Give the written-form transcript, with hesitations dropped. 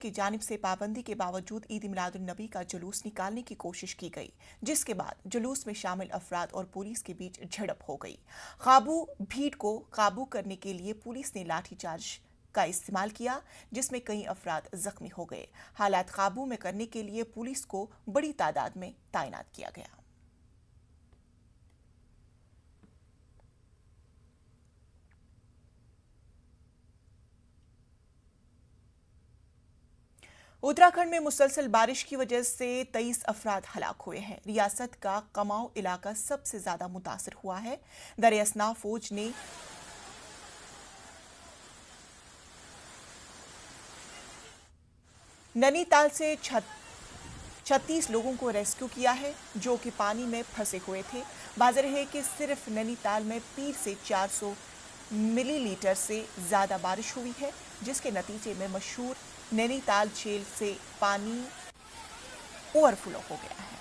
की जानिब से पाबंदी के बावजूद ईद मिलादुन नबी का जुलूस निकालने की कोशिश की गई, जिसके बाद जुलूस में शामिल अफराद और पुलिस के बीच झड़प हो गई। भीड़ को काबू करने के लिए पुलिस ने लाठीचार्ज का इस्तेमाल किया, जिसमें कई अफराद जख्मी हो गए। हालात काबू में करने के लिए पुलिस को बड़ी तादाद में तैनात किया गया। उत्तराखंड में मुसलसल बारिश की वजह से 23 अफराद हलाक हुए हैं। रियासत का कमाऊ इलाका सबसे ज्यादा मुतासर हुआ है। दरियासना फौज ने नैनीताल से 36 लोगों को रेस्क्यू किया है, जो कि पानी में फंसे हुए थे। बाज़र है कि सिर्फ नैनीताल में पीर से 400 मिलीलीटर से ज़्यादा बारिश हुई है, जिसके नतीजे में मशहूर नैनीताल झील से पानी ओवरफ्लो हो गया है।